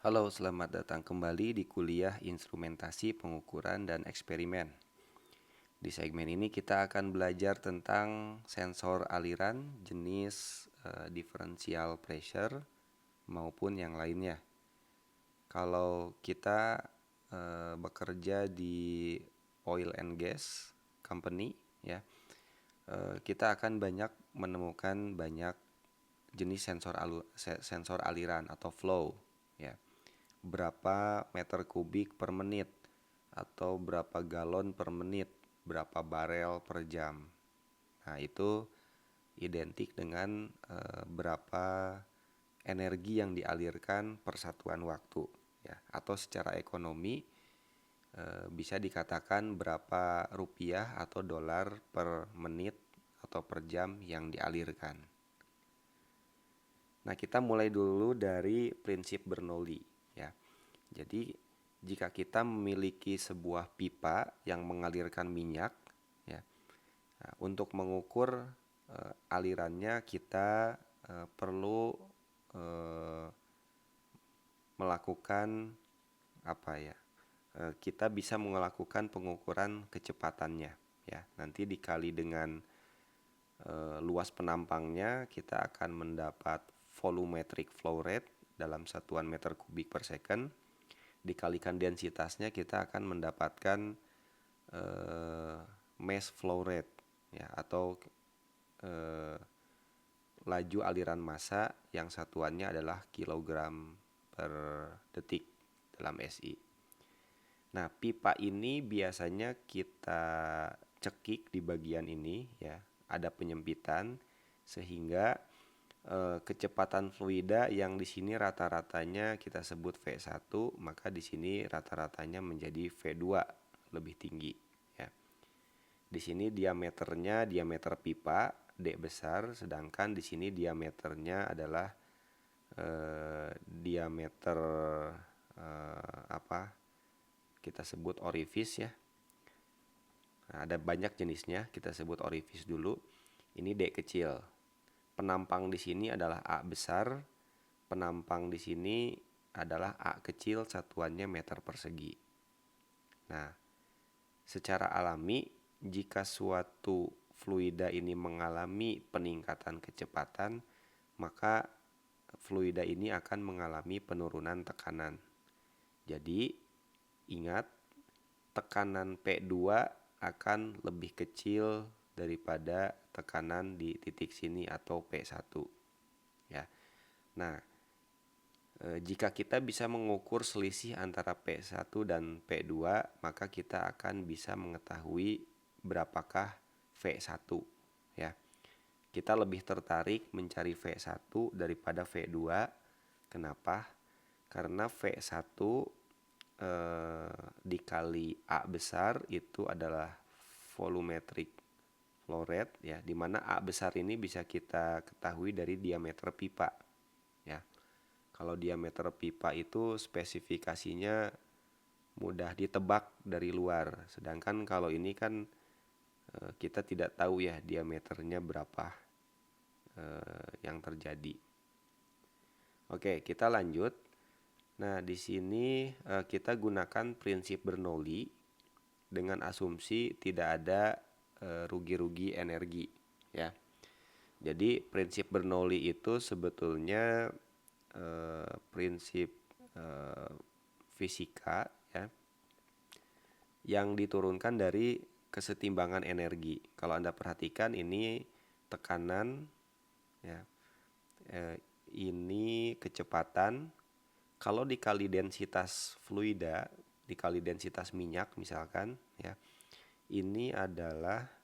Halo, selamat datang kembali di kuliah Instrumentasi Pengukuran dan Eksperimen. Di segmen ini kita akan belajar tentang sensor aliran, jenis differential pressure maupun yang lainnya. Kalau kita bekerja di oil and gas company, ya, kita akan banyak menemukan banyak jenis sensor aliran atau flow, ya. Berapa meter kubik per menit atau berapa galon per menit, berapa barel per jam. Nah, itu identik dengan berapa energi yang dialirkan per satuan waktu, ya. Atau secara ekonomi bisa dikatakan berapa rupiah atau dolar per menit atau per jam yang dialirkan. Nah, kita mulai dulu dari prinsip Bernoulli, ya. Jadi, jika kita memiliki sebuah pipa yang mengalirkan minyak, ya, nah, untuk mengukur alirannya kita perlu melakukan apa ya? Kita bisa melakukan pengukuran kecepatannya, ya. Nanti dikali dengan luas penampangnya, kita akan mendapat volumetric flow rate dalam satuan meter kubik per second. Dikalikan densitasnya, kita akan mendapatkan mass flow rate, ya, atau laju aliran massa yang satuannya adalah kilogram per detik dalam SI. Nah, pipa ini biasanya kita cekik di bagian ini, ya, ada penyempitan sehingga kecepatan fluida yang di sini rata-ratanya kita sebut V1, maka di sini rata-ratanya menjadi V2 lebih tinggi, ya. Di sini diameter pipa D besar, sedangkan di sini diameternya adalah diameter apa? Kita sebut orifice, ya. Nah, ada banyak jenisnya, kita sebut orifice dulu. Ini D kecil. Penampang di sini adalah A besar, penampang di sini adalah A kecil, satuannya meter persegi. Nah, secara alami, jika suatu fluida ini mengalami peningkatan kecepatan, maka fluida ini akan mengalami penurunan tekanan. Jadi, ingat, tekanan P2 akan lebih kecil daripada tekanan di titik sini atau P1, ya. Nah, jika kita bisa mengukur selisih antara P1 dan P2, maka kita akan bisa mengetahui berapakah V1, ya. Kita lebih tertarik mencari V1 daripada V2. Kenapa? Karena V1 dikali A besar itu adalah volumetric flow rate, ya, di mana A besar ini bisa kita ketahui dari diameter pipa, ya. Kalau diameter pipa itu spesifikasinya mudah ditebak dari luar, sedangkan kalau ini kan kita tidak tahu, ya, diameternya berapa yang terjadi. Oke, kita lanjut. Nah, di sini kita gunakan prinsip Bernoulli dengan asumsi tidak ada rugi-rugi energi, ya. Jadi prinsip Bernoulli itu sebetulnya prinsip fisika, ya, yang diturunkan dari kesetimbangan energi. Kalau Anda perhatikan ini tekanan, ya, ini kecepatan. Kalau dikali densitas fluida, dikali densitas minyak misalkan, ya, ini adalah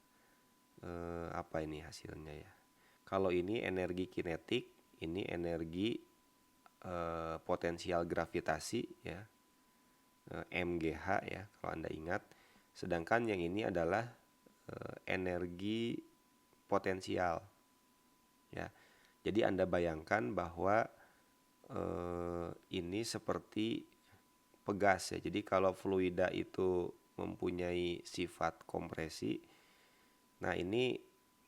apa ini hasilnya, ya. Kalau ini energi kinetik, ini energi potensial gravitasi, ya, MGH, ya, kalau Anda ingat. Sedangkan yang ini adalah energi potensial, ya. Jadi Anda bayangkan bahwa ini seperti pegas, ya. Jadi kalau fluida itu mempunyai sifat kompresi, nah ini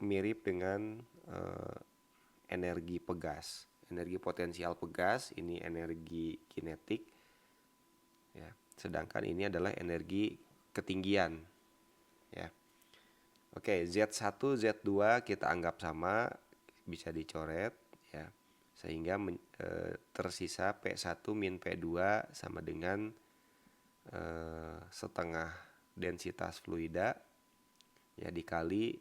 mirip dengan energi pegas. energi potensial pegas, ini energi kinetik ya. Sedangkan ini adalah energi ketinggian ya. Oke, Z1, Z2 kita anggap sama, bisa dicoret ya. Sehingga tersisa P1 min P2 sama dengan setengah densitas fluida ya dikali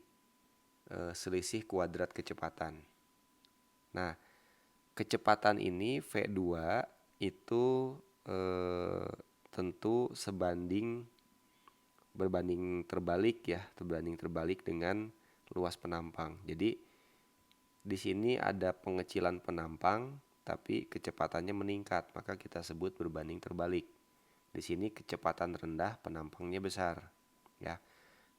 selisih kuadrat kecepatan. Nah, kecepatan ini V2 itu tentu berbanding terbalik dengan luas penampang. Jadi di sini ada pengecilan penampang tapi kecepatannya meningkat, maka kita sebut berbanding terbalik. Di sini kecepatan rendah, penampangnya besar ya.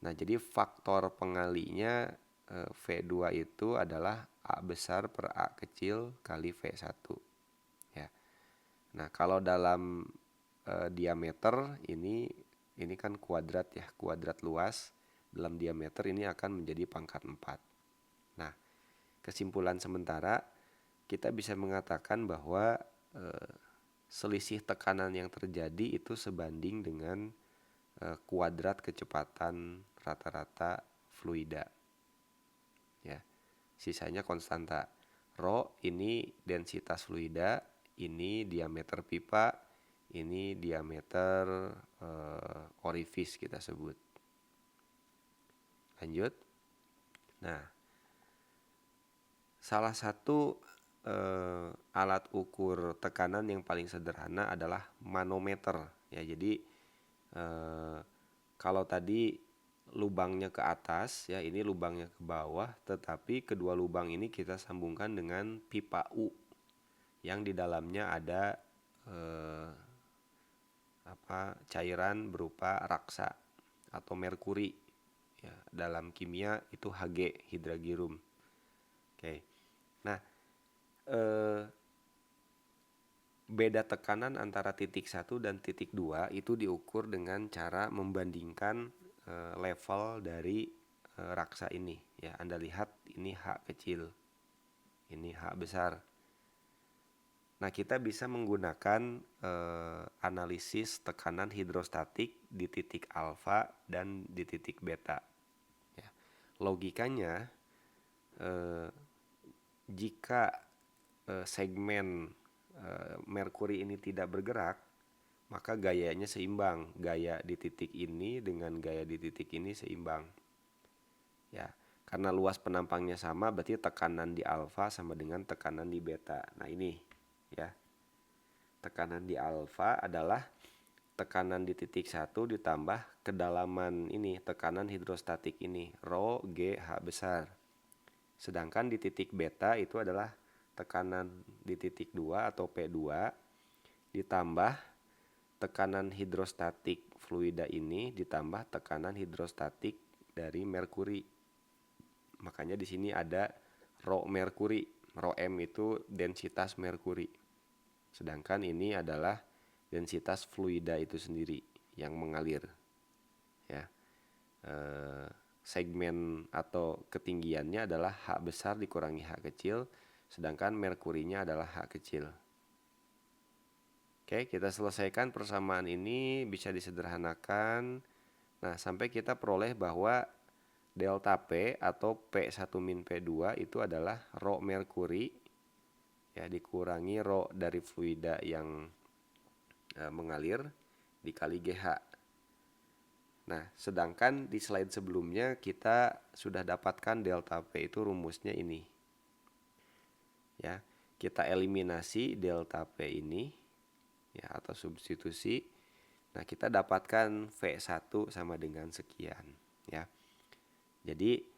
Nah, jadi faktor pengalinya V2 itu adalah A besar per A kecil kali V1 ya. Nah, kalau dalam diameter ini kan kuadrat ya, kuadrat luas dalam diameter ini akan menjadi pangkat 4. Nah, kesimpulan sementara kita bisa mengatakan bahwa selisih tekanan yang terjadi itu sebanding dengan kuadrat kecepatan rata-rata fluida ya. Sisanya konstanta. Rho ini densitas fluida, ini diameter pipa, ini diameter orifis kita sebut. Lanjut. Nah, salah satu alat ukur tekanan yang paling sederhana adalah manometer ya. Jadi kalau tadi lubangnya ke atas ya, ini lubangnya ke bawah, tetapi kedua lubang ini kita sambungkan dengan pipa U yang di dalamnya ada cairan berupa raksa atau merkuri ya, dalam kimia itu Hg, hidragirum. Oke. Nah, beda tekanan antara titik 1 dan titik 2 itu diukur dengan cara membandingkan level dari raksa ini ya. Anda lihat ini H kecil, ini H besar. Nah, kita bisa menggunakan analisis tekanan hidrostatik di titik alfa dan di titik beta ya. Logikanya jika segmen merkuri ini tidak bergerak, maka gayanya seimbang. Gaya di titik ini dengan gaya di titik ini seimbang ya. Karena luas penampangnya sama, berarti tekanan di alfa sama dengan tekanan di beta. Nah, ini ya, tekanan di alfa adalah tekanan di titik 1 ditambah kedalaman ini, tekanan hidrostatik ini, rho G H besar. Sedangkan di titik beta itu adalah tekanan di titik 2 atau P2 ditambah tekanan hidrostatik fluida ini ditambah tekanan hidrostatik dari merkuri. Makanya di sini ada rho merkuri. Rho M itu densitas merkuri. Sedangkan ini adalah densitas fluida itu sendiri yang mengalir. Ya. Segmen atau ketinggiannya adalah H besar dikurangi H kecil, sedangkan merkurinya adalah H kecil. Oke, kita selesaikan persamaan ini, bisa disederhanakan. Nah, sampai kita peroleh bahwa delta P atau P1 min P2 itu adalah rho merkuri ya dikurangi rho dari fluida yang mengalir dikali GH. Nah, sedangkan di slide sebelumnya kita sudah dapatkan delta P itu rumusnya ini. Ya, kita eliminasi delta P ini ya atau substitusi. Nah, kita dapatkan V1 sama dengan sekian ya. Jadi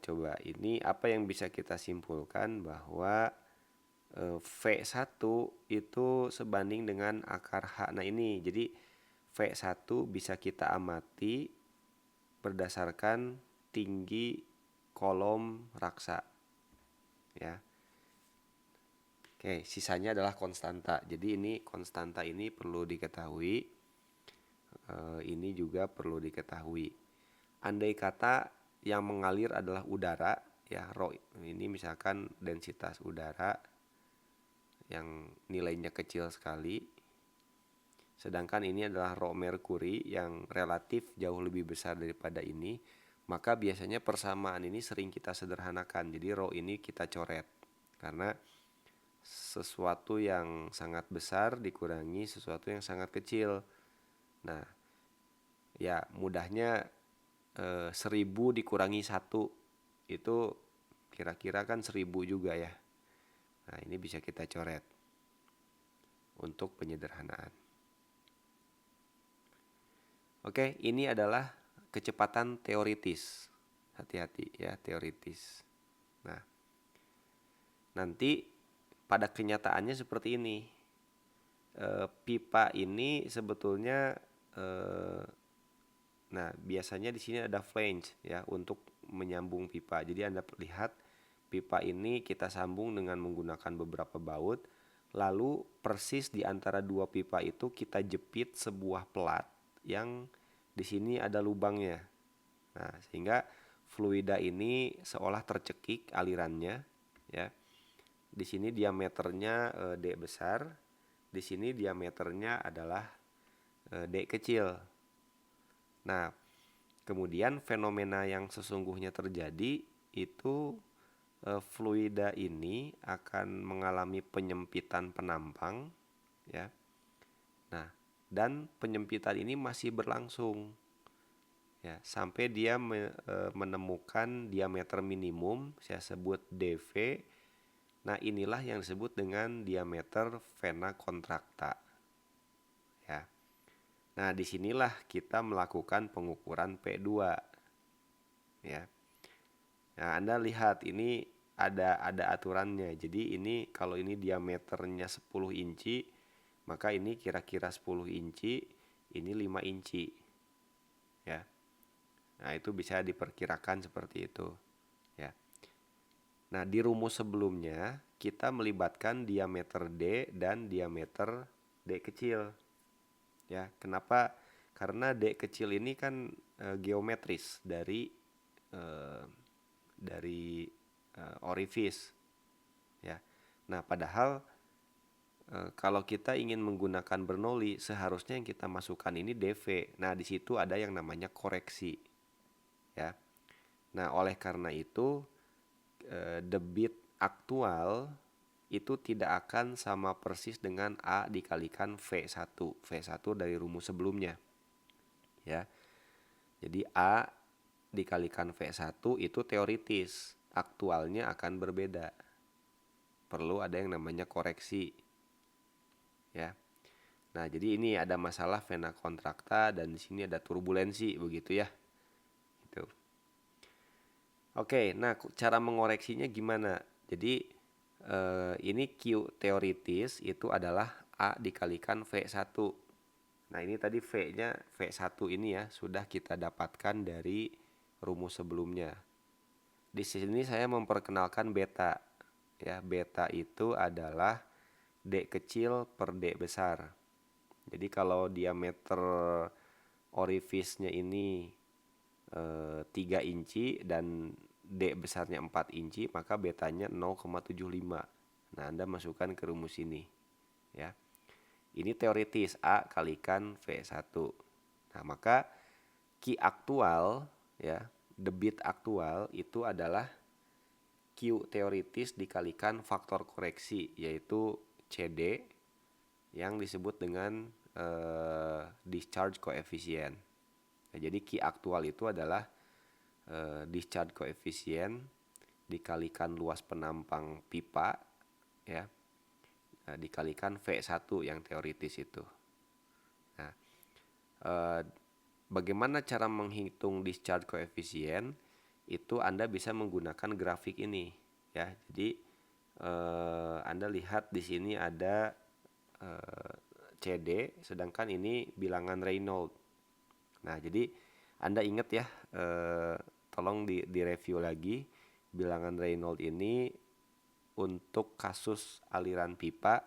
coba ini apa yang bisa kita simpulkan bahwa V1 itu sebanding dengan akar H. Nah, ini jadi V1 bisa kita amati berdasarkan tinggi kolom raksa ya. Oke, sisanya adalah konstanta. Jadi ini konstanta ini perlu diketahui. Ini juga perlu diketahui. Andai kata yang mengalir adalah udara, ya. Rho ini misalkan densitas udara yang nilainya kecil sekali, sedangkan ini adalah rho merkuri yang relatif jauh lebih besar daripada ini. Maka biasanya persamaan ini sering kita sederhanakan, jadi rho ini kita coret, karena sesuatu yang sangat besar dikurangi sesuatu yang sangat kecil. Nah, ya mudahnya 1000 dikurangi 1 itu kira-kira kan 1000 juga ya. Nah, ini bisa kita coret untuk penyederhanaan. Oke, ini adalah kecepatan teoritis. Hati-hati ya, teoritis. Nah, nanti pada kenyataannya seperti ini. Pipa ini sebetulnya nah, biasanya di sini ada flange ya untuk menyambung pipa. Jadi Anda lihat pipa ini kita sambung dengan menggunakan beberapa baut. Lalu persis di antara dua pipa itu kita jepit sebuah pelat yang di sini ada lubangnya. Nah, sehingga fluida ini seolah tercekik alirannya ya. Di sini diameternya D besar, di sini diameternya adalah D kecil. Nah, kemudian fenomena yang sesungguhnya terjadi itu fluida ini akan mengalami penyempitan penampang ya. Nah, dan penyempitan ini masih berlangsung ya sampai dia menemukan diameter minimum, saya sebut dV. Nah, inilah yang disebut dengan diameter vena contracta ya. Nah, disinilah kita melakukan pengukuran P2 ya. Nah, Anda lihat ini ada aturannya. Jadi ini kalau ini diameternya 10 inci, maka ini kira-kira 10 inci, ini 5 inci. Ya. Nah, itu bisa diperkirakan seperti itu, ya. Nah, di rumus sebelumnya kita melibatkan diameter D dan diameter D kecil. Ya, kenapa? Karena D kecil ini kan geometris dari orifice ya. Nah, padahal kalau kita ingin menggunakan Bernoulli seharusnya yang kita masukkan ini dV. Nah, di situ ada yang namanya koreksi ya. Nah, oleh karena itu debit aktual itu tidak akan sama persis dengan A dikalikan V1. V1 dari rumus sebelumnya ya. Jadi A dikalikan V1 itu teoritis, aktualnya akan berbeda. Perlu ada yang namanya koreksi. Ya. Nah, jadi ini ada masalah vena contracta dan di sini ada turbulensi begitu ya. Gitu. Oke, nah cara mengoreksinya gimana? Jadi ini Q teoritis itu adalah A dikalikan V1. Nah, ini tadi V-nya V1 ini ya sudah kita dapatkan dari rumus sebelumnya. Di sini saya memperkenalkan beta. Ya, beta itu adalah D kecil per D besar. Jadi kalau diameter orifice-nya ini 3 inci dan D besarnya 4 inci, maka betanya 0,75. Nah, Anda masukkan ke rumus ini. Ya. Ini teoritis A kalikan V1. Nah, maka Q aktual ya, debit aktual itu adalah Q teoritis dikalikan faktor koreksi yaitu CD yang disebut dengan discharge coefficient. Nah, jadi Q aktual itu adalah discharge coefficient dikalikan luas penampang pipa ya, dikalikan V1 yang teoritis itu. Nah, bagaimana cara menghitung discharge coefficient? Itu Anda bisa menggunakan grafik ini ya. Jadi Anda lihat di sini ada CD, sedangkan ini bilangan Reynolds. Nah, jadi Anda ingat ya, tolong direview lagi bilangan Reynolds ini untuk kasus aliran pipa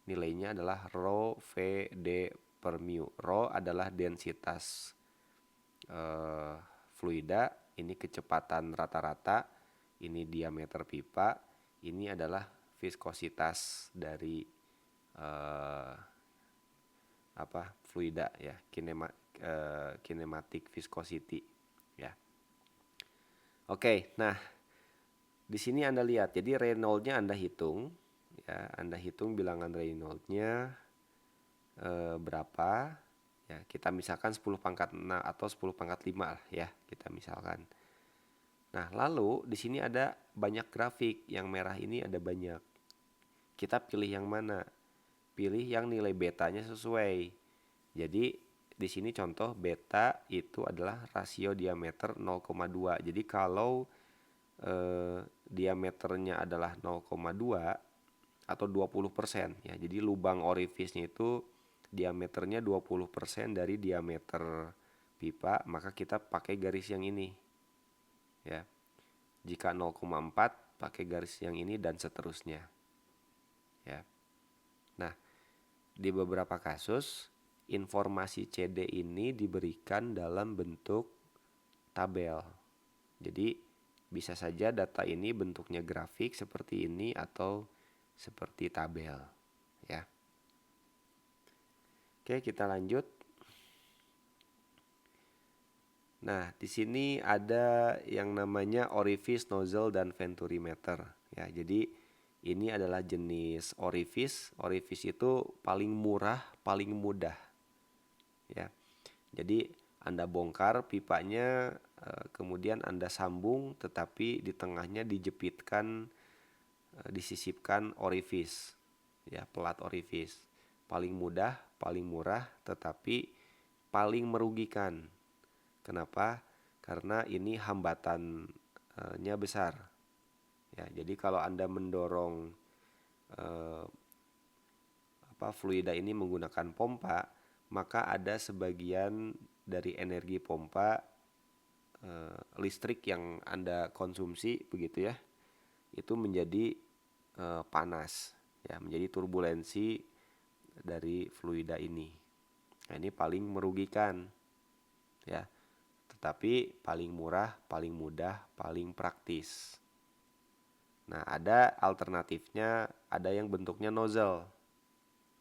nilainya adalah rho V D per mu. Rho adalah densitas fluida, ini kecepatan rata-rata, ini diameter pipa, ini adalah viskositas dari fluida ya, kinematic viscosity ya. Oke, nah di sini Anda lihat, jadi Reynolds-nya Anda hitung ya, Anda hitung bilangan Reynolds-nya berapa ya, kita misalkan 10 pangkat 6 atau 10 pangkat 5 lah ya, kita misalkan. Nah, lalu di sini ada banyak grafik, yang merah ini ada banyak. Kita pilih yang mana? Pilih yang nilai betanya sesuai. Jadi di sini contoh beta itu adalah rasio diameter 0,2. Jadi kalau diameternya adalah 0,2 atau 20% ya. Jadi lubang orifice-nya itu diameternya 20% dari diameter pipa, maka kita pakai garis yang ini. Ya. Jika 0,4 pakai garis yang ini dan seterusnya. Ya. Nah, di beberapa kasus informasi CD ini diberikan dalam bentuk tabel. Jadi bisa saja data ini bentuknya grafik seperti ini atau seperti tabel, ya. Oke, kita lanjut. Nah, di sini ada yang namanya orifice, nozzle, dan venturimeter. Ya, jadi ini adalah jenis orifice. Orifice itu paling murah, paling mudah. Ya, jadi Anda bongkar pipanya, kemudian Anda sambung, tetapi di tengahnya dijepitkan, disisipkan orifice. Ya, pelat orifice. Paling mudah, paling murah, tetapi paling merugikan. Kenapa? Karena ini hambatannya besar. Ya, jadi kalau Anda mendorong fluida ini menggunakan pompa, maka ada sebagian dari energi pompa listrik yang Anda konsumsi begitu ya, itu menjadi panas ya, menjadi turbulensi dari fluida ini. Nah, ini paling merugikan ya. Tetapi paling murah, paling mudah, paling praktis. Nah, ada alternatifnya, ada yang bentuknya nozzle.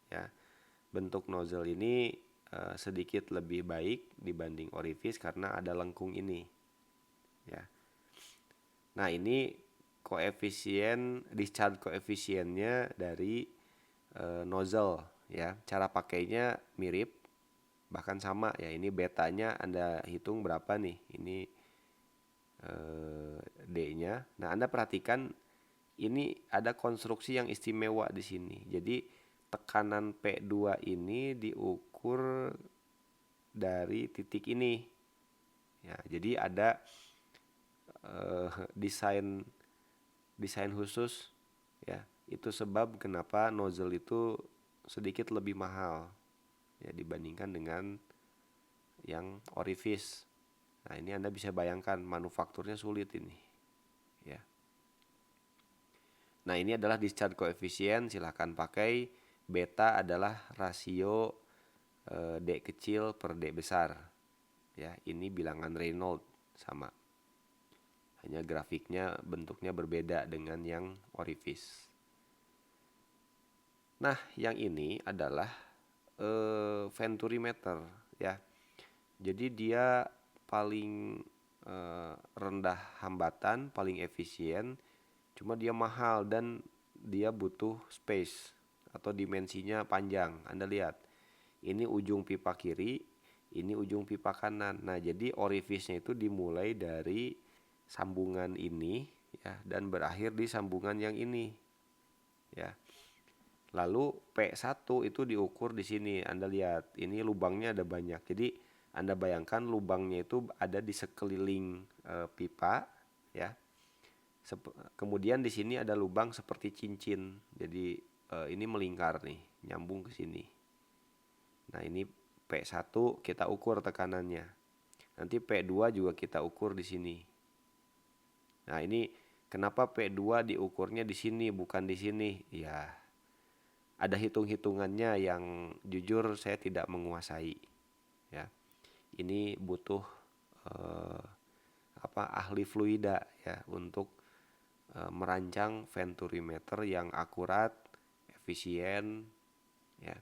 Ya. Bentuk nozzle ini sedikit lebih baik dibanding orifice karena ada lengkung ini. Ya. Nah, ini koefisien discharge koefisiennya dari nozzle ya. Cara pakainya mirip, bahkan sama ya. Ini betanya Anda hitung berapa nih, ini D-nya. Nah, Anda perhatikan ini ada konstruksi yang istimewa di sini. Jadi tekanan P2 ini diukur dari titik ini ya. Jadi ada desain khusus ya. Itu sebab kenapa nozzle itu sedikit lebih mahal ya dibandingkan dengan yang orifice. Nah, ini Anda bisa bayangkan manufakturnya sulit ini. Ya. Nah, ini adalah discharge coefficient, silahkan pakai. Beta adalah rasio D kecil per D besar. Ya, ini bilangan Reynolds sama. Hanya grafiknya bentuknya berbeda dengan yang orifice. Nah, yang ini adalah venturimeter ya. Jadi dia paling rendah hambatan, paling efisien, cuma dia mahal dan dia butuh space atau dimensinya panjang. Anda lihat, ini ujung pipa kiri, ini ujung pipa kanan. Nah, jadi orifice-nya itu dimulai dari sambungan ini ya dan berakhir di sambungan yang ini. Ya. Lalu P1 itu diukur di sini. Anda lihat, ini lubangnya ada banyak. Jadi Anda bayangkan lubangnya itu ada di sekeliling pipa ya. Kemudian di sini ada lubang seperti cincin. Jadi ini melingkar nih, nyambung ke sini. Nah, ini P1 kita ukur tekanannya. Nanti P2 juga kita ukur di sini. Nah, ini kenapa P2 diukurnya di sini bukan di sini? Ya, ada hitung-hitungannya yang jujur saya tidak menguasai. Ya, ini butuh ahli fluida ya untuk merancang venturimeter yang akurat, efisien, ya,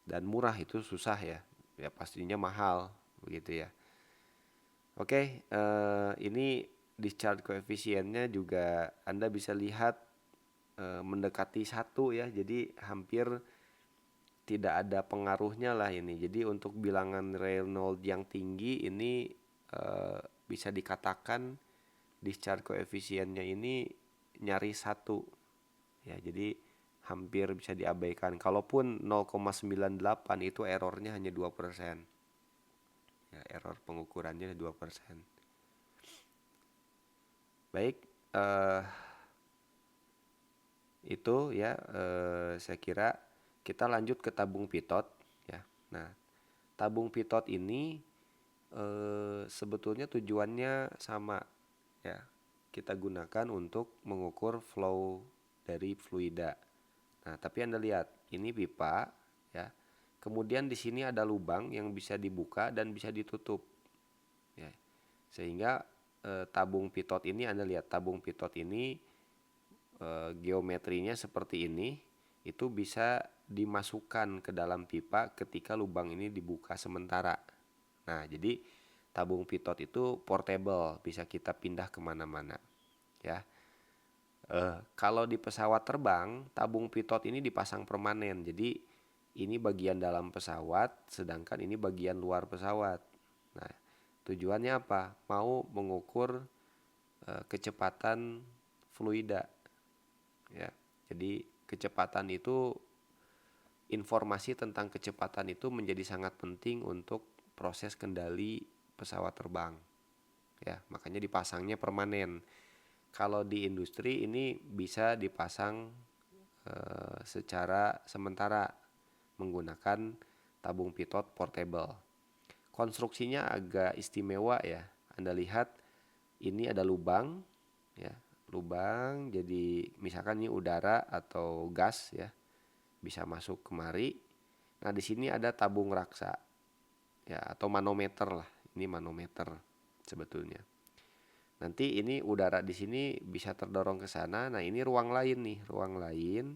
dan murah. Itu susah ya, ya pastinya mahal begitu ya. Oke, ini discharge koefisiennya juga Anda bisa lihat mendekati 1 ya, jadi hampir tidak ada pengaruhnya lah ini. Jadi untuk bilangan Reynolds yang tinggi ini bisa dikatakan discharge koefisiennya ini nyaris 1 ya, jadi hampir bisa diabaikan. Kalaupun 0,98 itu errornya hanya 2%. Ya, error pengukurannya 2%. Baik, itu ya, saya kira kita lanjut ke tabung pitot ya. Nah, tabung pitot ini sebetulnya tujuannya sama ya. Kita gunakan untuk mengukur flow dari fluida. Nah, tapi Anda lihat, ini pipa ya. Kemudian di sini ada lubang yang bisa dibuka dan bisa ditutup. Ya. Sehingga tabung pitot ini, Anda lihat tabung pitot ini geometrinya seperti ini, itu bisa dimasukkan ke dalam pipa ketika lubang ini dibuka sementara. Nah, jadi tabung pitot itu portable, bisa kita pindah kemana-mana ya. Kalau di pesawat terbang, tabung pitot ini dipasang permanen. Jadi ini bagian dalam pesawat, sedangkan ini bagian luar pesawat. Nah, tujuannya apa? Mau mengukur kecepatan fluida. Ya, jadi kecepatan itu, informasi tentang kecepatan itu menjadi sangat penting untuk proses kendali pesawat terbang. Ya, makanya dipasangnya permanen. Kalau di industri ini bisa dipasang secara sementara menggunakan tabung pitot portable. Konstruksinya agak istimewa ya. Anda lihat ini ada lubang ya, lubang, jadi misalkan ini udara atau gas ya, bisa masuk kemari. Nah, di sini ada tabung raksa ya, atau manometer lah. Ini manometer sebetulnya. Nanti ini udara di sini bisa terdorong ke sana. Nah, ini ruang lain nih, ruang lain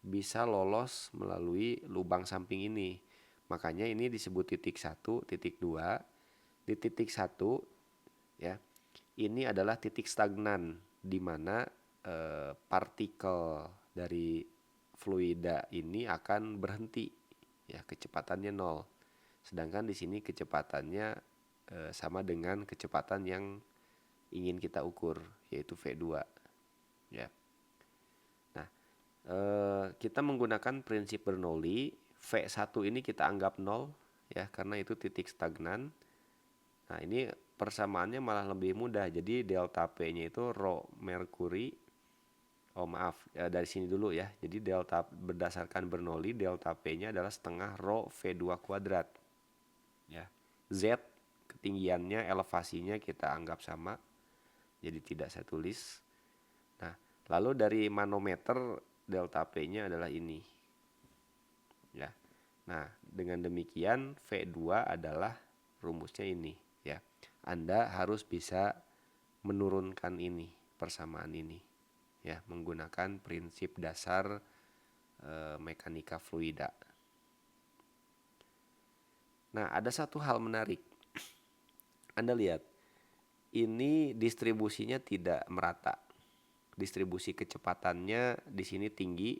bisa lolos melalui lubang samping ini. Makanya ini disebut titik 1, titik 2. Di titik 1 ya, ini adalah titik stagnan di mana partikel dari fluida ini akan berhenti ya, kecepatannya 0. Sedangkan di sini kecepatannya sama dengan kecepatan yang ingin kita ukur, yaitu V2 ya. Nah, kita menggunakan prinsip Bernoulli. V1 ini kita anggap 0 ya, karena itu titik stagnan. Nah, ini persamaannya malah lebih mudah. Jadi delta P-nya itu rho merkuri. Dari sini dulu ya. Jadi delta, berdasarkan Bernoulli, delta P-nya adalah setengah rho V2 kuadrat. Ya. Z ketinggiannya, elevasinya kita anggap sama. Jadi tidak saya tulis. Nah, lalu dari manometer delta P-nya adalah ini. Ya. Nah, dengan demikian V2 adalah rumusnya ini ya. Anda harus bisa menurunkan ini, persamaan ini ya, menggunakan prinsip dasar mekanika fluida. Nah, ada satu hal menarik. Anda lihat, ini distribusinya tidak merata. Distribusi kecepatannya di sini tinggi,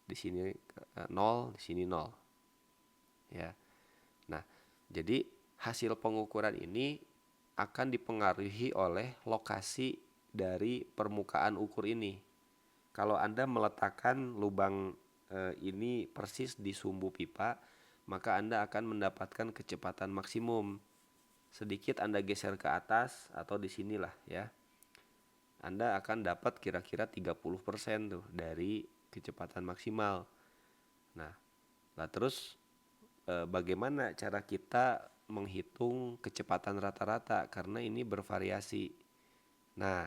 di sini 0, di sini 0. Ya. Nah, jadi hasil pengukuran ini akan dipengaruhi oleh lokasi dari permukaan ukur ini. Kalau Anda meletakkan lubang ini persis di sumbu pipa, maka Anda akan mendapatkan kecepatan maksimum. Sedikit Anda geser ke atas atau di sinilah ya, Anda akan dapat kira-kira 30% tuh dari kecepatan maksimal. Nah, terus bagaimana cara kita menghitung kecepatan rata-rata, karena ini bervariasi. Nah,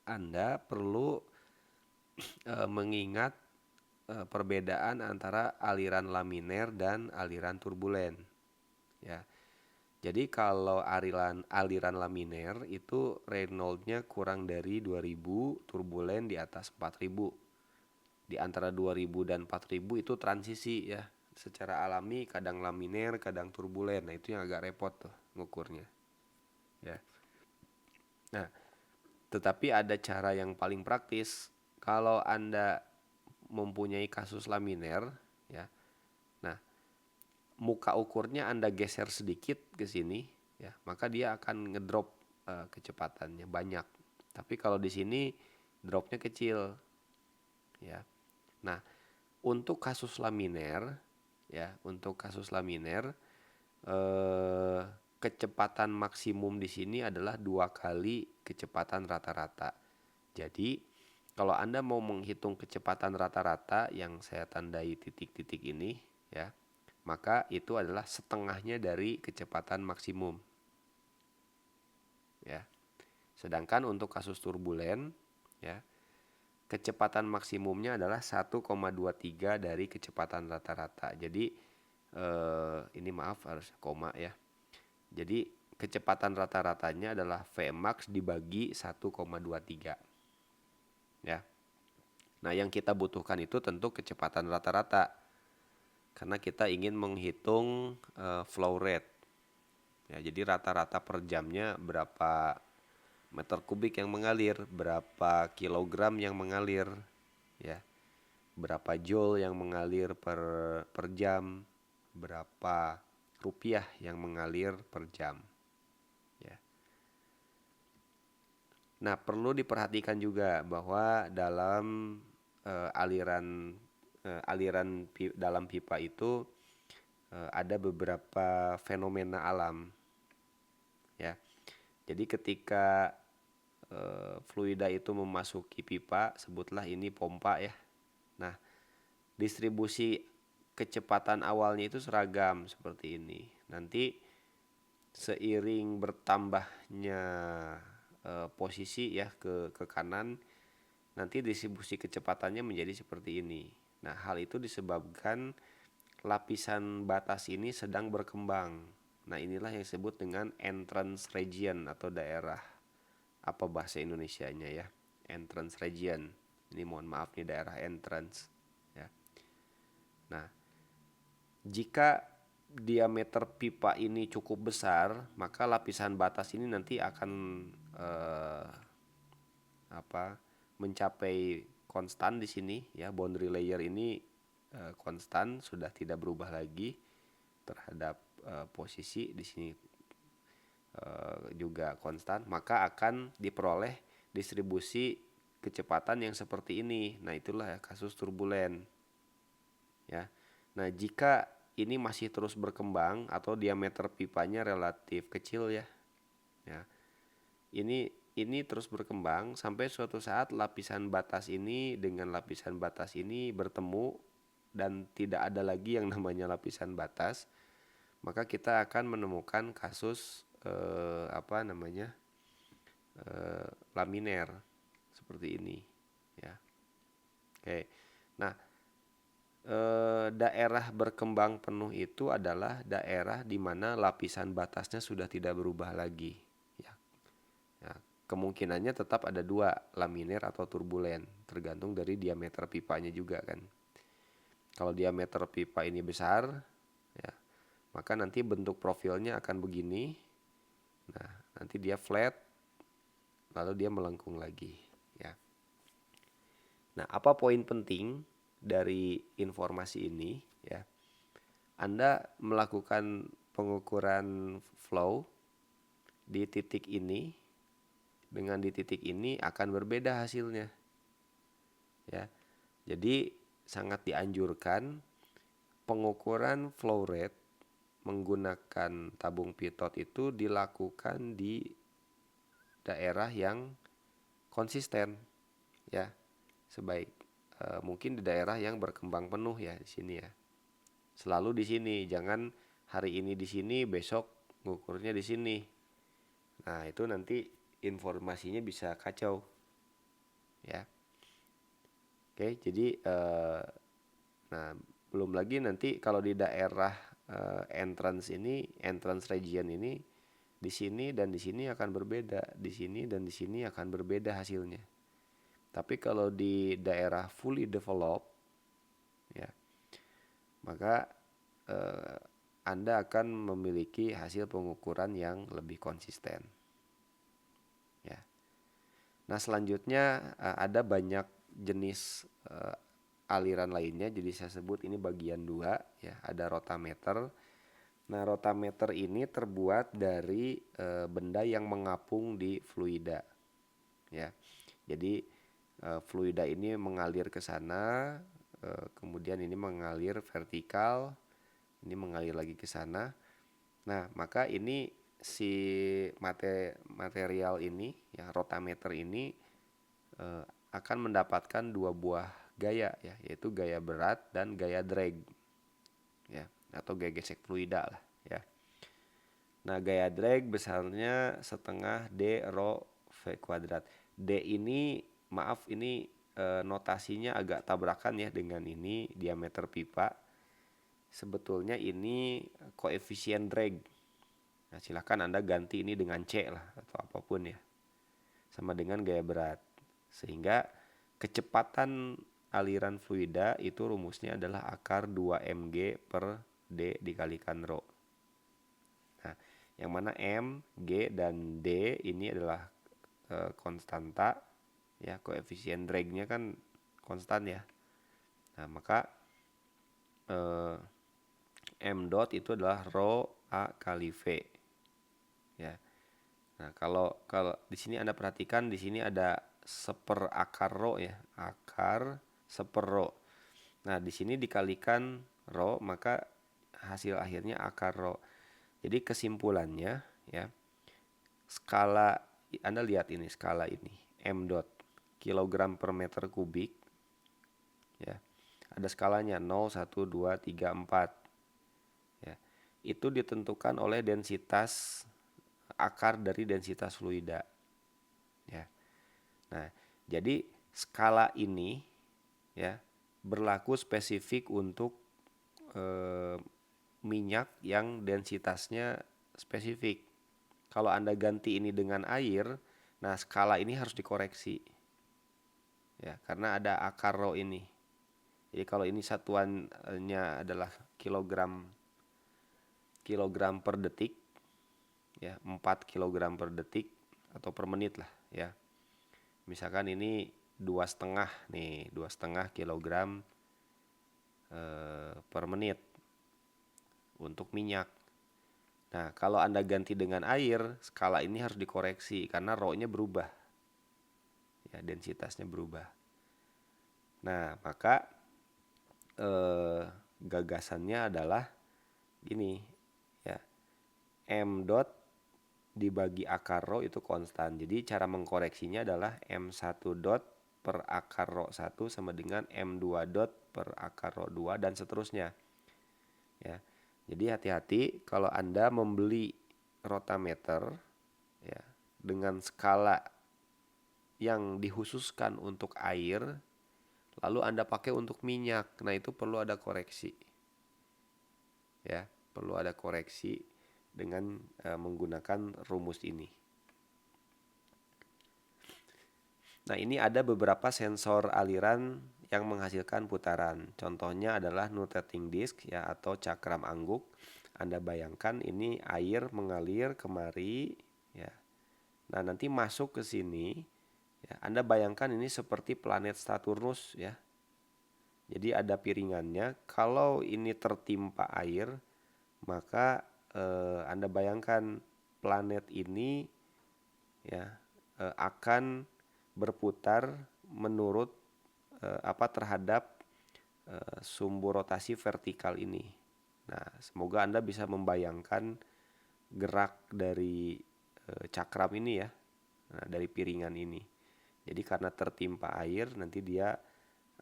Anda perlu mengingat perbedaan antara aliran laminer dan aliran turbulen ya. Jadi kalau aliran laminer itu Reynolds-nya kurang dari 2000, turbulen di atas 4000. Di antara 2000 dan 4000 itu transisi ya. Secara alami kadang laminer, kadang turbulen. Nah, itu yang agak repot tuh ngukurnya. Ya. Nah, tetapi ada cara yang paling praktis. Kalau Anda mempunyai kasus laminer, ya. Nah, muka ukurnya Anda geser sedikit ke sini, ya, maka dia akan ngedrop kecepatannya banyak. Tapi kalau di sini dropnya kecil, ya. Nah, untuk kasus laminer, ya, untuk kasus laminer, eh, kecepatan maksimum di sini adalah 2 kali kecepatan rata-rata. Jadi, kalau Anda mau menghitung kecepatan rata-rata yang saya tandai titik-titik ini, ya, maka itu adalah setengahnya dari kecepatan maksimum. Ya. Sedangkan untuk kasus turbulen, ya, kecepatan maksimumnya adalah 1,23 dari kecepatan rata-rata. Jadi ini maaf harus koma ya. Jadi kecepatan rata-ratanya adalah Vmax dibagi 1,23. Ya. Nah, yang kita butuhkan itu tentu kecepatan rata-rata. Karena kita ingin menghitung flow rate. Ya, jadi rata-rata per jamnya berapa meter kubik yang mengalir, berapa kilogram yang mengalir, ya, berapa joule yang mengalir per jam, berapa rupiah yang mengalir per jam, ya. Nah, perlu diperhatikan juga bahwa dalam aliran dalam pipa itu ada beberapa fenomena alam, ya. Jadi ketika fluida itu memasuki pipa, sebutlah ini pompa ya. Nah, distribusi kecepatan awalnya itu seragam seperti ini. Nanti seiring bertambahnya posisi ya ke kanan, nanti distribusi kecepatannya menjadi seperti ini. Nah, hal itu disebabkan lapisan batas ini sedang berkembang. Nah, inilah yang disebut dengan entrance region atau daerah, apa bahasa Indonesianya ya, entrance region. Ini mohon maaf nih, daerah entrance ya. Nah, jika diameter pipa ini cukup besar, maka lapisan batas ini nanti akan eh, mencapai konstan di sini ya. Boundary layer ini konstan, sudah tidak berubah lagi terhadap posisi di sini juga konstan, maka akan diperoleh distribusi kecepatan yang seperti ini. Nah, itulah kasus turbulen. Ya. Nah, jika ini masih terus berkembang atau diameter pipanya relatif kecil ya. Ya. Ini terus berkembang sampai suatu saat lapisan batas ini dengan lapisan batas ini bertemu dan tidak ada lagi yang namanya lapisan batas, maka kita akan menemukan kasus laminer seperti ini ya. Oke. Nah, daerah berkembang penuh itu adalah daerah di mana lapisan batasnya sudah tidak berubah lagi ya. Ya, kemungkinannya tetap ada dua, laminer atau turbulen, tergantung dari diameter pipanya juga kan. Kalau diameter pipa ini besar ya, maka nanti bentuk profilnya akan begini. Nah, nanti dia flat, lalu dia melengkung lagi ya. Nah, apa poin penting dari informasi ini ya? Anda melakukan pengukuran flow di titik ini dengan di titik ini akan berbeda hasilnya ya. Jadi sangat dianjurkan pengukuran flow rate menggunakan tabung pitot itu dilakukan di daerah yang konsisten ya, sebaik mungkin di daerah yang berkembang penuh ya, di sini ya. Selalu di sini, jangan hari ini di sini, besok ngukurnya di sini. Nah, itu nanti informasinya bisa kacau ya. Oke, jadi nah belum lagi nanti kalau di daerah entrance region ini di sini dan di sini akan berbeda, di sini dan di sini akan berbeda hasilnya. Tapi kalau di daerah fully developed, ya, maka Anda akan memiliki hasil pengukuran yang lebih konsisten. Ya. Nah, selanjutnya ada banyak jenis aliran lainnya, jadi saya sebut ini bagian 2, ya, ada rotameter. Nah, rotameter ini terbuat dari benda yang mengapung di fluida. Ya. Jadi fluida ini mengalir ke sana, kemudian ini mengalir vertikal, ini mengalir lagi ke sana. Nah, maka ini si material ini, ya, rotameter ini akan mendapatkan dua buah gaya, ya, yaitu gaya berat dan gaya drag, ya, atau gaya gesek fluida lah, ya. Nah, gaya drag besarnya setengah D rho V kuadrat. D ini, maaf, ini notasinya agak tabrakan ya dengan ini diameter pipa. Sebetulnya ini koefisien drag. Nah, silakan Anda ganti ini dengan C lah atau apapun ya. Sama dengan gaya berat. Sehingga kecepatan aliran fluida itu rumusnya adalah akar 2 mg per D dikalikan rho. Nah, yang mana M, G, dan D ini adalah konstanta, ya, koefisien dragnya kan konstan ya. Nah, maka M dot itu adalah rho A kali V, ya. Nah, kalau di sini Anda perhatikan, di sini ada seper akar rho, ya, akar seper rho. Nah, di sini dikalikan rho, maka hasil akhirnya akar rho. Jadi kesimpulannya, ya, skala, Anda lihat ini skala ini, M dot, kilogram per meter kubik, ya. Ada skalanya 0, 1, 2, 3, 4. Ya. Itu ditentukan oleh densitas akar dari densitas fluida. Ya. Nah, jadi skala ini, ya, berlaku spesifik untuk minyak yang densitasnya spesifik. Kalau Anda ganti ini dengan air, nah skala ini harus dikoreksi. Ya, karena ada akar rho ini. Jadi kalau ini satuannya adalah kilogram per detik, ya, 4 kilogram per detik atau per menit lah, ya. Misalkan ini 2,5 kilogram per menit untuk minyak. Nah, kalau Anda ganti dengan air, skala ini harus dikoreksi karena rho-nya berubah. Ya, densitasnya berubah. Nah, maka gagasannya adalah gini, ya. M dot dibagi akar rho itu konstan. Jadi cara mengkoreksinya adalah M1 dot per akar rho 1 sama dengan M2 dot per akar rho 2 dan seterusnya. Ya. Jadi hati-hati kalau Anda membeli rotameter, ya, dengan skala yang dikhususkan untuk air, lalu Anda pakai untuk minyak. Nah, itu perlu ada koreksi. Ya, perlu ada koreksi dengan menggunakan rumus ini. Nah, ini ada beberapa sensor aliran yang menghasilkan putaran. Contohnya adalah nuteting disk, ya, atau cakram angguk. Anda bayangkan ini air mengalir kemari, ya. Nah, nanti masuk ke sini, ya. Anda bayangkan ini seperti planet Saturnus, ya. Jadi ada piringannya. Kalau ini tertimpa air, maka Anda bayangkan planet ini, ya, akan berputar menurut terhadap sumbu rotasi vertikal ini. Nah, semoga Anda bisa membayangkan gerak dari cakram ini, ya. Nah, dari piringan ini. Jadi karena tertimpa air, nanti dia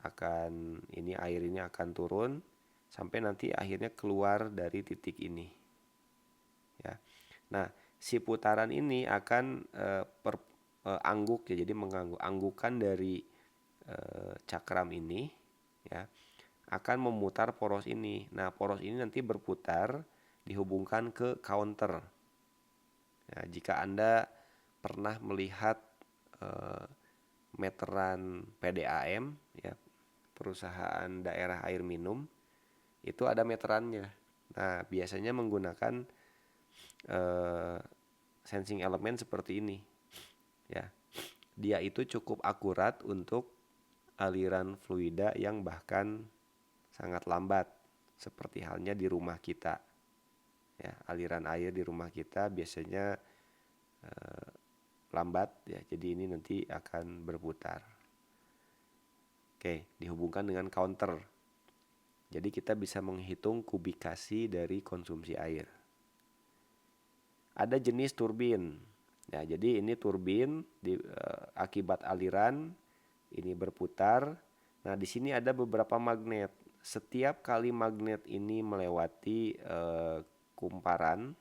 akan air ini akan turun sampai nanti akhirnya keluar dari titik ini, ya. Nah, si putaran ini akan angguk, ya, jadi anggukan dari cakram ini, ya, akan memutar poros ini. Nah, poros ini nanti berputar dihubungkan ke counter. Ya, jika Anda pernah melihat meteran PDAM, ya, perusahaan daerah air minum, itu ada meterannya. Nah, biasanya menggunakan sensing elemen seperti ini. Ya, dia itu cukup akurat untuk aliran fluida yang bahkan sangat lambat, seperti halnya di rumah kita. Ya, aliran air di rumah kita biasanya lambat, ya, jadi ini nanti akan berputar. Oke, dihubungkan dengan counter. Jadi kita bisa menghitung kubikasi dari konsumsi air. Ada jenis turbin. Ya, jadi ini turbin akibat aliran ini berputar. Nah, di sini ada beberapa magnet. Setiap kali magnet ini melewati kumparan,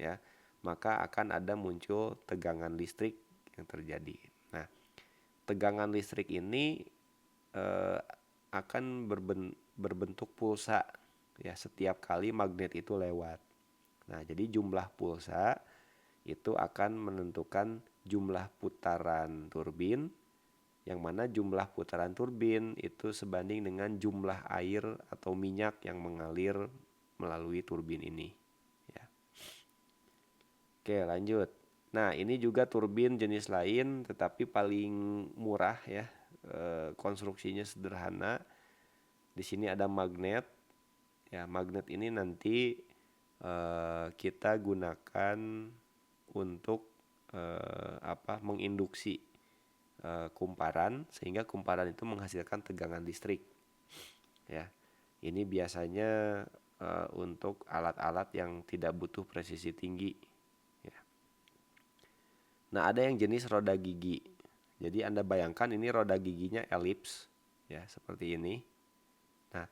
ya, maka akan ada muncul tegangan listrik yang terjadi. Nah, tegangan listrik ini akan berbentuk pulsa, ya, setiap kali magnet itu lewat. Nah, jadi jumlah pulsa itu akan menentukan jumlah putaran turbin, yang mana jumlah putaran turbin itu sebanding dengan jumlah air atau minyak yang mengalir melalui turbin ini. Ya. Oke, lanjut. Nah, ini juga turbin jenis lain, tetapi paling murah, ya. Konstruksinya sederhana. Di sini ada magnet. Ya, magnet ini nanti kita gunakan untuk menginduksi kumparan, sehingga kumparan itu menghasilkan tegangan listrik. Ya, ini biasanya untuk alat-alat yang tidak butuh presisi tinggi. Ya. Nah, ada yang jenis roda gigi. Jadi Anda bayangkan ini roda giginya elips, ya, seperti ini. Nah,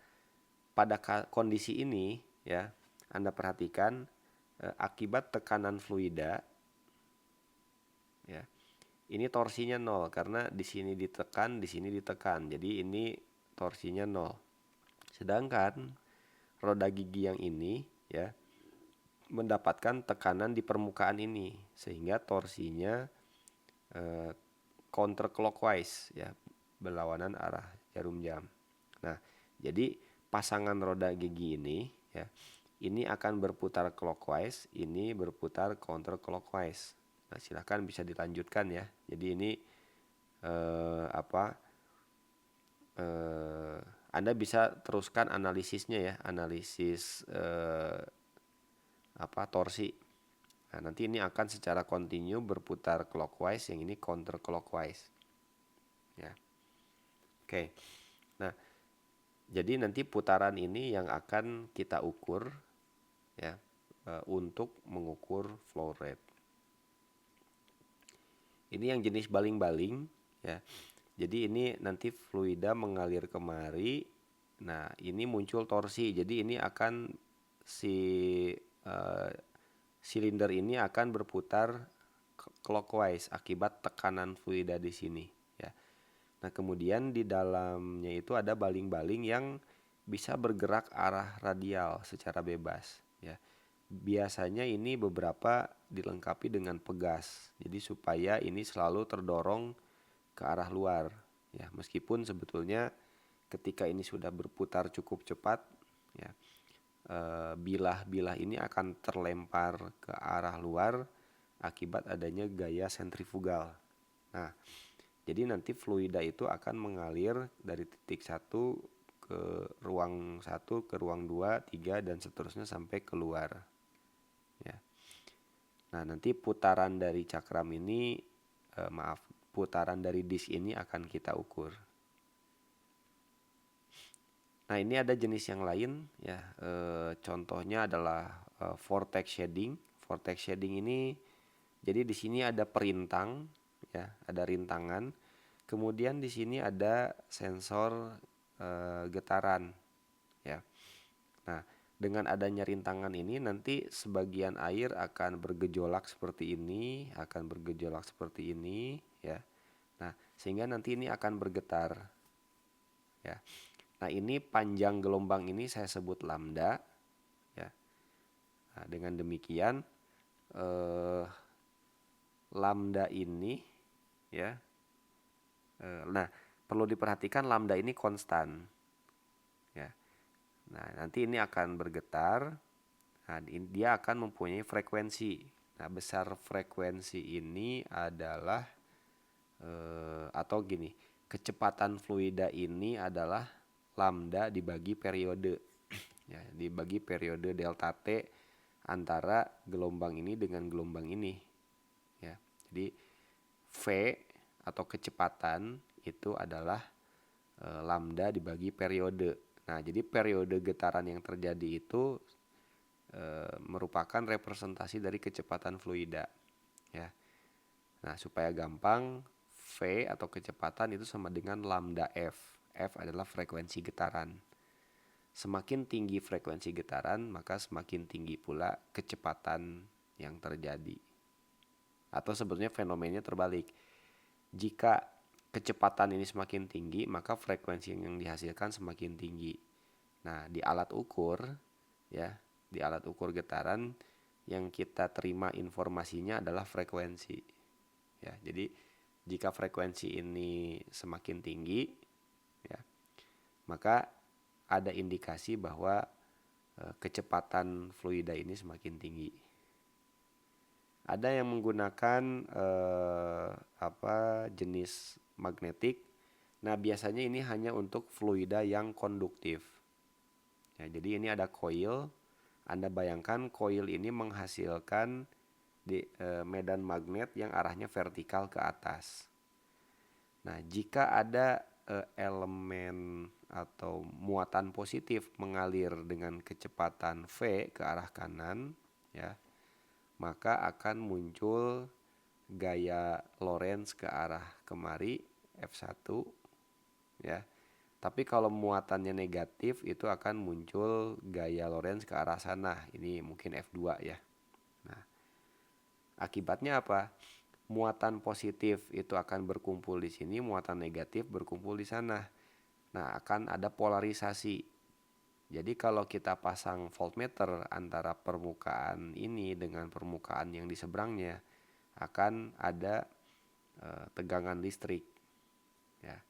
pada kondisi ini, ya, Anda perhatikan akibat tekanan fluida, ya, ini torsinya 0 karena di sini ditekan, di sini ditekan. Jadi ini torsinya 0. Sedangkan roda gigi yang ini, ya, mendapatkan tekanan di permukaan ini sehingga torsinya counterclockwise, ya, berlawanan arah jarum jam. Nah, jadi pasangan roda gigi ini, ya, ini akan berputar clockwise, ini berputar counterclockwise. Nah, silahkan bisa dilanjutkan, ya. Jadi ini Anda bisa teruskan analisisnya, ya, analisis torsi. Nah, nanti ini akan secara kontinu berputar clockwise, yang ini counterclockwise. Ya. Oke. Nah, jadi nanti putaran ini yang akan kita ukur, ya, untuk mengukur flow rate. Ini yang jenis baling-baling, ya. Jadi ini nanti fluida mengalir kemari. Nah, ini muncul torsi. Jadi ini akan silinder ini akan berputar clockwise akibat tekanan fluida di sini, ya. Nah, kemudian di dalamnya itu ada baling-baling yang bisa bergerak arah radial secara bebas, ya. Biasanya ini beberapa dilengkapi dengan pegas. Jadi supaya ini selalu terdorong ke arah luar, ya. Meskipun sebetulnya ketika ini sudah berputar cukup cepat, ya, bilah-bilah ini akan terlempar ke arah luar akibat adanya gaya sentrifugal. Nah, jadi nanti fluida itu akan mengalir dari titik 1 ke ruang 1, ke ruang 2, 3, dan seterusnya sampai keluar. Ya. Nah, nanti putaran dari cakram ini, putaran dari disk ini akan kita ukur. Nah, ini ada jenis yang lain, ya. Contohnya adalah vortex shading. Vortex shading ini, jadi di sini ada perintang, ya, ada rintangan. Kemudian di sini ada sensor getaran, ya. Nah, dengan adanya rintangan ini nanti sebagian air akan bergejolak seperti ini, ya. Nah, sehingga nanti ini akan bergetar, ya. Nah, ini panjang gelombang ini saya sebut lambda ya. Nah, dengan demikian lambda ini ya. Nah, perlu diperhatikan lambda ini konstan ya. Nah, nanti ini akan bergetar. Nah, dia akan mempunyai frekuensi. Nah, besar frekuensi ini adalah atau gini, kecepatan fluida ini adalah lambda dibagi periode. Ya, dibagi periode delta T antara gelombang ini dengan gelombang ini. Ya, jadi V atau kecepatan itu adalah lambda dibagi periode. Nah, jadi periode getaran yang terjadi itu merupakan representasi dari kecepatan fluida. Ya. Nah, supaya gampang, V atau kecepatan itu sama dengan lambda F. F adalah frekuensi getaran. Semakin tinggi frekuensi getaran, maka semakin tinggi pula kecepatan yang terjadi. Atau sebetulnya fenomenanya terbalik. Jika kecepatan ini semakin tinggi, maka frekuensi yang dihasilkan semakin tinggi. Nah, di alat ukur ya, di alat ukur getaran yang kita terima informasinya adalah frekuensi. Ya, jadi jika frekuensi ini semakin tinggi ya, maka ada indikasi bahwa kecepatan fluida ini semakin tinggi. Ada yang menggunakan jenis magnetik. Nah, biasanya ini hanya untuk fluida yang konduktif. Ya, jadi ini ada coil. Anda bayangkan coil ini menghasilkan medan magnet yang arahnya vertikal ke atas. Nah, jika ada elemen atau muatan positif mengalir dengan kecepatan V ke arah kanan, ya, maka akan muncul gaya Lorentz ke arah kemari F1, ya. Tapi kalau muatannya negatif itu akan muncul gaya Lorentz ke arah sana. Ini mungkin F2 ya. Nah, akibatnya apa? Muatan positif itu akan berkumpul di sini, muatan negatif berkumpul di sana. Nah, akan ada polarisasi. Jadi kalau kita pasang voltmeter antara permukaan ini dengan permukaan yang di seberangnya, akan ada tegangan listrik. Ya.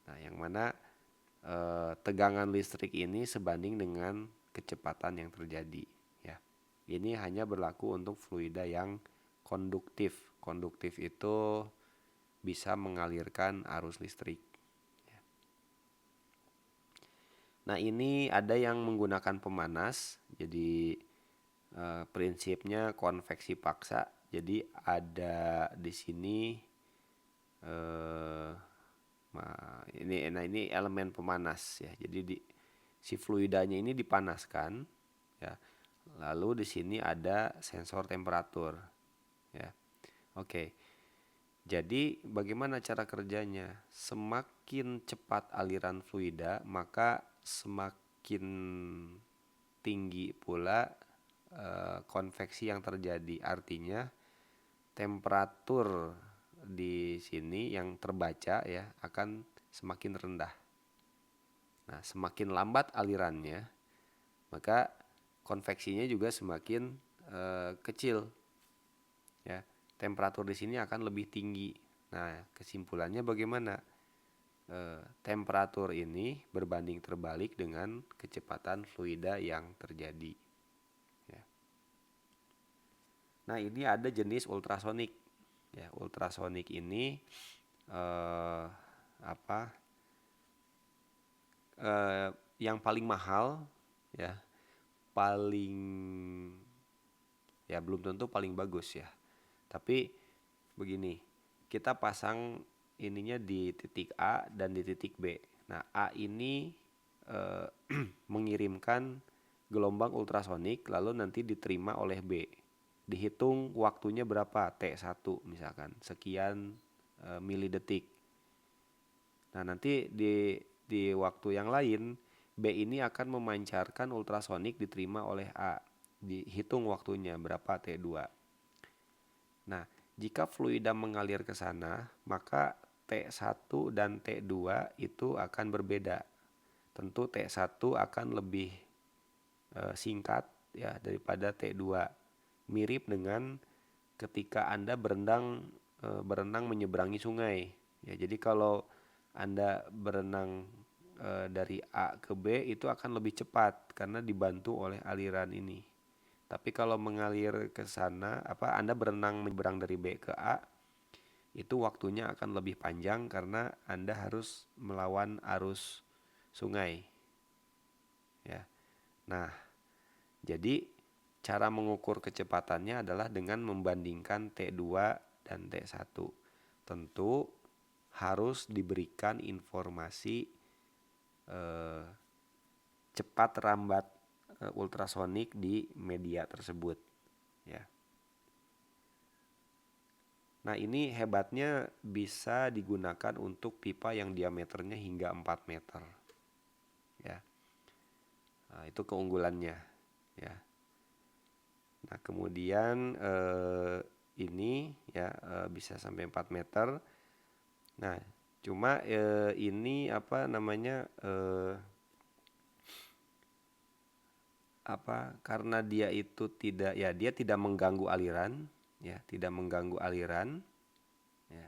Nah, yang mana tegangan listrik ini sebanding dengan kecepatan yang terjadi. Ya. Ini hanya berlaku untuk fluida yang konduktif. Konduktif itu bisa mengalirkan arus listrik. Nah, ini ada yang menggunakan pemanas. Jadi prinsipnya konveksi paksa. Jadi ada di sini ini elemen pemanas ya. Jadi si fluidanya ini dipanaskan ya. Lalu di sini ada sensor temperatur ya. Oke. Jadi bagaimana cara kerjanya? Semakin cepat aliran fluida, maka semakin tinggi pula konveksi yang terjadi. Artinya temperatur di sini yang terbaca ya akan semakin rendah. Nah, semakin lambat alirannya, maka konveksinya juga semakin kecil. Ya, temperatur di sini akan lebih tinggi. Nah, kesimpulannya bagaimana? Temperatur ini berbanding terbalik dengan kecepatan fluida yang terjadi. Ya. Nah, ini ada jenis ultrasonik. Ya, ultrasonik ini yang paling mahal ya, paling ya belum tentu paling bagus ya. Tapi begini, kita pasang ininya di titik A dan di titik B. Nah, A ini mengirimkan gelombang ultrasonik lalu nanti diterima oleh B. Dihitung waktunya berapa, T1 misalkan, sekian milidetik. Nah, nanti di waktu yang lain B ini akan memancarkan ultrasonik diterima oleh A. Dihitung waktunya berapa T2. Nah, jika fluida mengalir ke sana, maka T1 dan T2 itu akan berbeda. tentu T1 akan lebih singkat ya daripada T2. Mirip dengan ketika Anda berenang menyeberangi sungai. Ya, jadi kalau Anda berenang dari A ke B itu akan lebih cepat karena dibantu oleh aliran ini. Tapi kalau mengalir ke sana, Anda berenang menyeberang dari B ke A, itu waktunya akan lebih panjang karena Anda harus melawan arus sungai. Ya. Nah, jadi cara mengukur kecepatannya adalah dengan membandingkan T2 dan T1. Tentu harus diberikan informasi cepat rambat ultrasonik di media tersebut. Ya. Nah, ini hebatnya bisa digunakan untuk pipa yang diameternya hingga 4 meter. Ya. Nah, itu keunggulannya, ya. Nah, kemudian ini ya bisa sampai 4 meter. Nah, cuma ini karena dia itu dia tidak mengganggu aliran, ya, tidak mengganggu aliran, ya.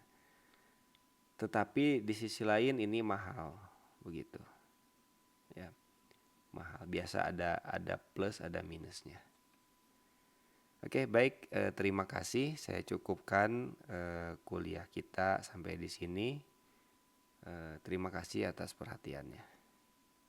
Tetapi di sisi lain ini mahal, begitu. Ya, mahal. Biasa ada plus, ada minusnya. Oke, baik. Terima kasih. Saya cukupkan kuliah kita sampai di sini. Terima kasih atas perhatiannya.